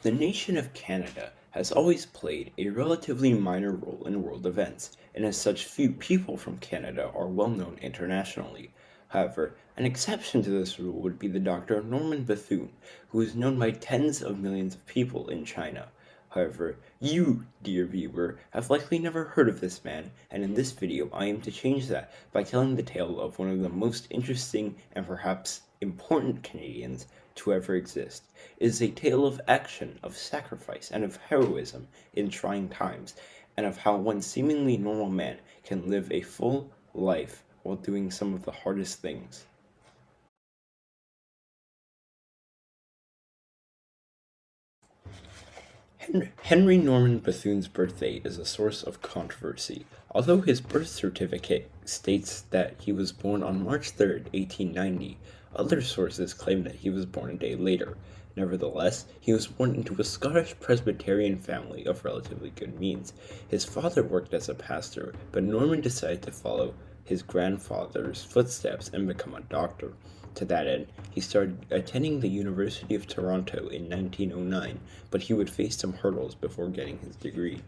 The nation of Canada has always played a relatively minor role in world events, and as such few people from Canada are well known internationally. However, an exception to this rule would be the Dr. Norman Bethune, who is known by tens of millions of people in China. However, you, dear viewer, have likely never heard of this man, and in this video I aim to change that by telling the tale of one of the most interesting and perhaps important Canadians to ever exist. It is a tale of action, of sacrifice, and of heroism in trying times, and of how one seemingly normal man can live a full life while doing some of the hardest things. Henry Norman Bethune's birthday is a source of controversy. Although his birth certificate states that he was born on March 3rd, 1890, other sources claim that he was born a day later. Nevertheless, he was born into a Scottish Presbyterian family of relatively good means. His father worked as a pastor, but Norman decided to follow his grandfather's footsteps and become a doctor. To that end, he started attending the University of Toronto in 1909, but he would face some hurdles before getting his degree.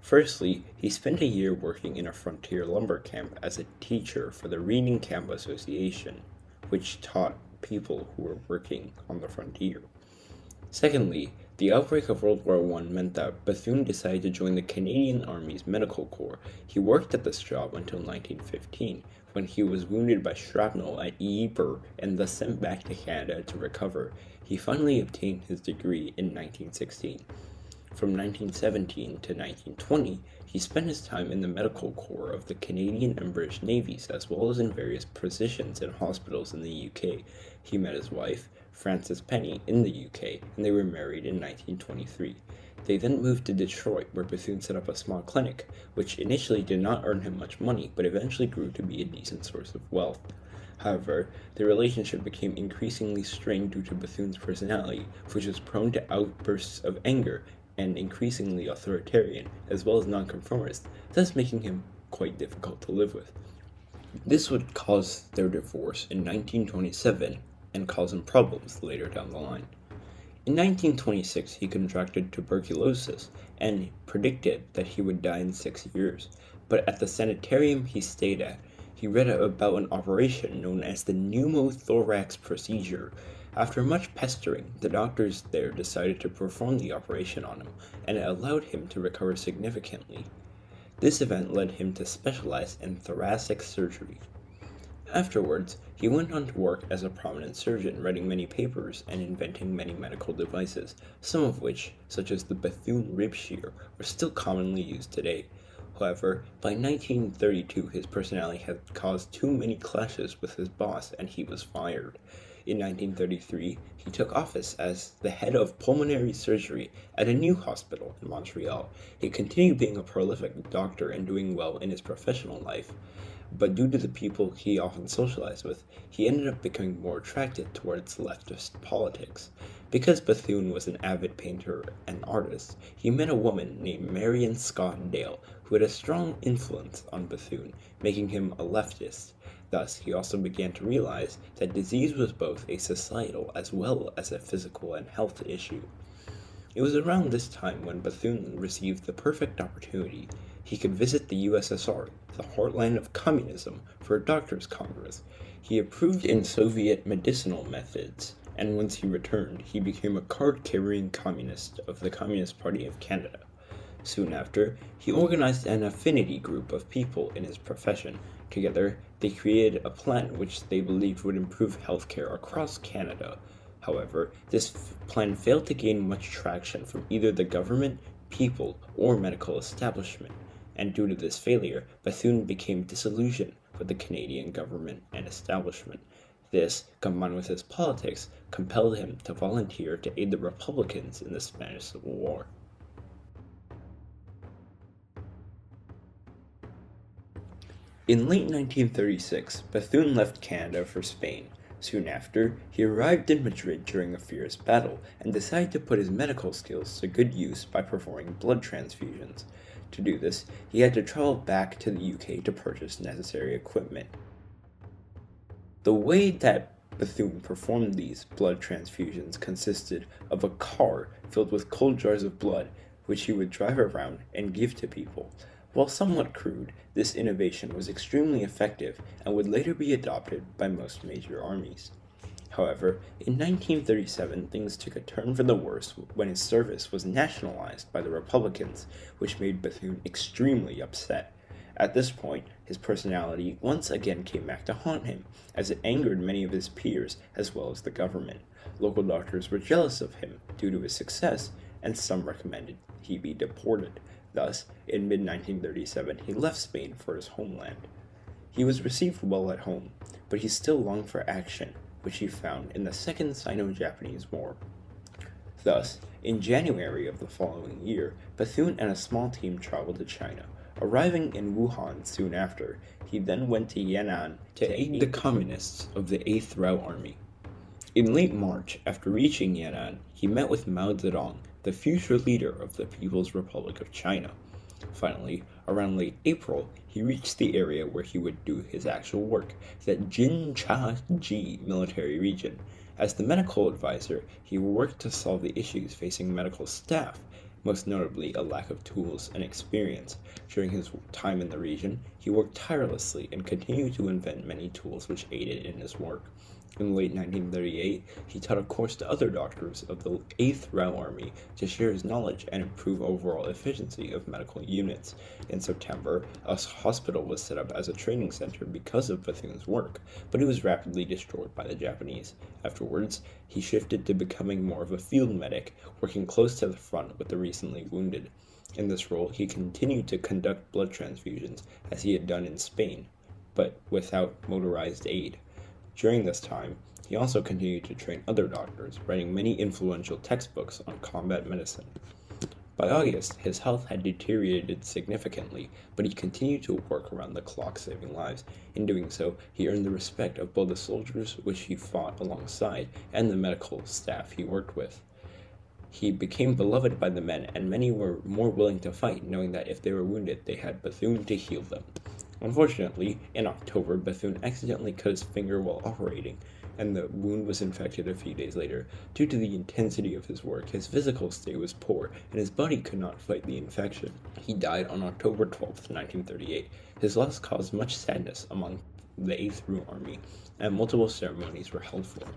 Firstly, he spent a year working in a frontier lumber camp as a teacher for the Reading Camp Association, which taught people who were working on the frontier. Secondly, the outbreak of World War I meant that Bethune decided to join the Canadian Army's Medical Corps. He worked at this job until 1915, when he was wounded by shrapnel at Ypres and thus sent back to Canada to recover. He finally obtained his degree in 1916. From 1917 to 1920, he spent his time in the medical corps of the Canadian and British navies, as well as in various positions in hospitals in the UK. He met his wife, Frances Penny, in the UK, and they were married in 1923. They then moved to Detroit, where Bethune set up a small clinic, which initially did not earn him much money, but eventually grew to be a decent source of wealth. However, the relationship became increasingly strained due to Bethune's personality, which was prone to outbursts of anger and increasingly authoritarian, as well as nonconformist, thus making him quite difficult to live with. This would cause their divorce in 1927 and cause him problems later down the line. In 1926, he contracted tuberculosis and predicted that he would die in 6 years, but at the sanitarium he stayed at, he read about an operation known as the pneumothorax procedure. After much pestering, the doctors there decided to perform the operation on him, and it allowed him to recover significantly. This event led him to specialize in thoracic surgery. Afterwards, he went on to work as a prominent surgeon, writing many papers and inventing many medical devices, some of which, such as the Bethune rib shear, are still commonly used today. However, by 1932 his personality had caused too many clashes with his boss and he was fired. In 1933, he took office as the head of pulmonary surgery at a new hospital in Montreal. He continued being a prolific doctor and doing well in his professional life, but due to the people he often socialized with, he ended up becoming more attracted towards leftist politics. Because Bethune was an avid painter and artist, he met a woman named Marion Scott Dale, who had a strong influence on Bethune, making him a leftist. Thus, he also began to realize that disease was both a societal as well as a physical and health issue. It was around this time when Bethune received the perfect opportunity. He could visit the USSR, the heartland of communism, for a doctor's congress. He approved in Soviet medicinal methods, and once he returned, he became a card-carrying communist of the Communist Party of Canada. Soon after, he organized an affinity group of people in his profession. Together, they created a plan which they believed would improve healthcare across Canada. However, this plan failed to gain much traction from either the government, people, or medical establishment, and due to this failure, Bethune became disillusioned with the Canadian government and establishment. This, combined with his politics, compelled him to volunteer to aid the Republicans in the Spanish Civil War. In late 1936, Bethune left Canada for Spain. Soon after, he arrived in Madrid during a fierce battle and decided to put his medical skills to good use by performing blood transfusions. To do this, he had to travel back to the UK to purchase necessary equipment. The way that Bethune performed these blood transfusions consisted of a car filled with cold jars of blood, which he would drive around and give to people. While somewhat crude, this innovation was extremely effective and would later be adopted by most major armies. However, in 1937 things took a turn for the worse when his service was nationalized by the Republicans, which made Bethune extremely upset. At this point, his personality once again came back to haunt him, as it angered many of his peers as well as the government. Local doctors were jealous of him due to his success, and some recommended he be deported. Thus, in mid-1937, he left Spain for his homeland. He was received well at home, but he still longed for action, which he found in the Second Sino-Japanese War. Thus, in January of the following year, Bethune and a small team traveled to China. Arriving in Wuhan soon after, he then went to Yan'an to aid the communists of the 8th Route Army. In late March, after reaching Yan'an, he met with Mao Zedong, the future leader of the People's Republic of China. Finally, around late April, he reached the area where he would do his actual work, the Jinchaji military region. As the medical advisor, he worked to solve the issues facing medical staff, most notably a lack of tools and experience. During his time in the region, he worked tirelessly and continued to invent many tools which aided in his work. In late 1938, he taught a course to other doctors of the 8th Route Army to share his knowledge and improve overall efficiency of medical units. In September, a hospital was set up as a training center because of Bethune's work, but it was rapidly destroyed by the Japanese. Afterwards, he shifted to becoming more of a field medic, working close to the front with the recently wounded. In this role, he continued to conduct blood transfusions, as he had done in Spain, but without motorized aid. During this time, he also continued to train other doctors, writing many influential textbooks on combat medicine. By August, his health had deteriorated significantly, but he continued to work around the clock saving lives. In doing so, he earned the respect of both the soldiers which he fought alongside and the medical staff he worked with. He became beloved by the men, and many were more willing to fight, knowing that if they were wounded, they had Bethune to heal them. Unfortunately, in October, Bethune accidentally cut his finger while operating, and the wound was infected a few days later. Due to the intensity of his work, his physical state was poor, and his body could not fight the infection. He died on October 12, 1938. His loss caused much sadness among the 8th Route Army, and multiple ceremonies were held for him.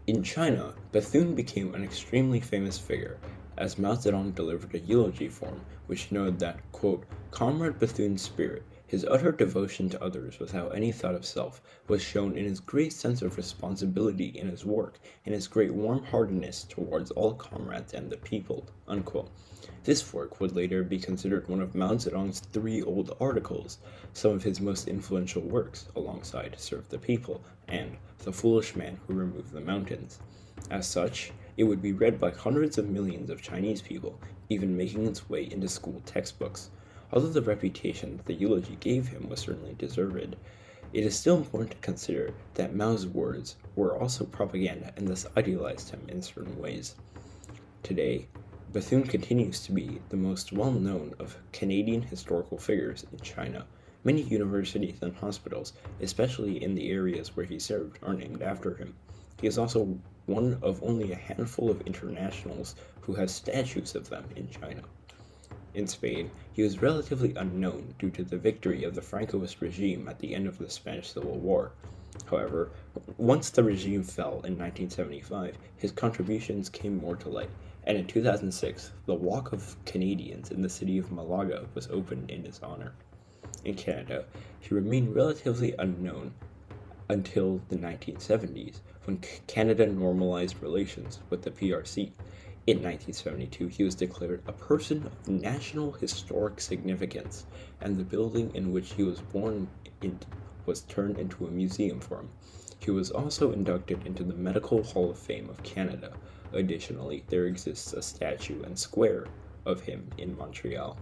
In China, Bethune became an extremely famous figure, as Mao Zedong delivered a eulogy for him, which noted that, quote, "Comrade Bethune's spirit, his utter devotion to others without any thought of self, was shown in his great sense of responsibility in his work, and his great warm-heartedness towards all comrades and the people," unquote. This work would later be considered one of Mao Zedong's 3 old articles, some of his most influential works, alongside Serve the People and The Foolish Man Who Removed the Mountains. As such, it would be read by hundreds of millions of Chinese people, even making its way into school textbooks. Although the reputation that the eulogy gave him was certainly deserved, it is still important to consider that Mao's words were also propaganda and thus idealized him in certain ways. Today, Bethune continues to be the most well-known of Canadian historical figures in China. Many universities and hospitals, especially in the areas where he served, are named after him. He is also one of only a handful of internationals who has statues of them in China. In Spain, he was relatively unknown due to the victory of the Francoist regime at the end of the Spanish Civil War. However, once the regime fell in 1975, his contributions came more to light, and in 2006, the Walk of Canadians in the city of Malaga was opened in his honor. In Canada, he remained relatively unknown until the 1970s, when Canada normalized relations with the PRC. In 1972, he was declared a person of national historic significance, and the building in which he was born was turned into a museum for him. He was also inducted into the Medical Hall of Fame of Canada. Additionally, there exists a statue and square of him in Montreal.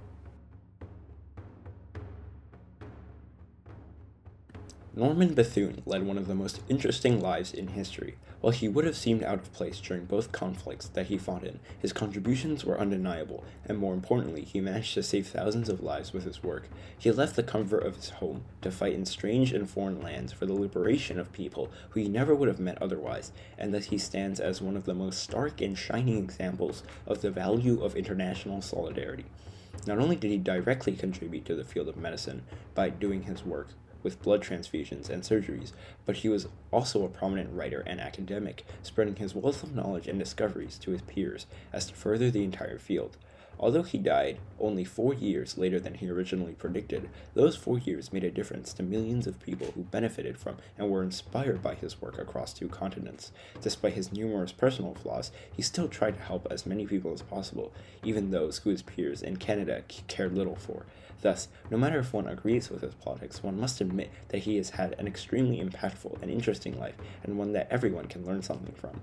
Norman Bethune led one of the most interesting lives in history. While he would have seemed out of place during both conflicts that he fought in, his contributions were undeniable, and more importantly, he managed to save thousands of lives with his work. He left the comfort of his home to fight in strange and foreign lands for the liberation of people who he never would have met otherwise, and thus he stands as one of the most stark and shining examples of the value of international solidarity. Not only did he directly contribute to the field of medicine by doing his work with blood transfusions and surgeries, but he was also a prominent writer and academic, spreading his wealth of knowledge and discoveries to his peers as to further the entire field. Although he died only 4 years later than he originally predicted, those 4 years made a difference to millions of people who benefited from and were inspired by his work across 2 continents. Despite his numerous personal flaws, he still tried to help as many people as possible, even those who his peers in Canada cared little for. Thus, no matter if one agrees with his politics, one must admit that he has had an extremely impactful and interesting life, and one that everyone can learn something from.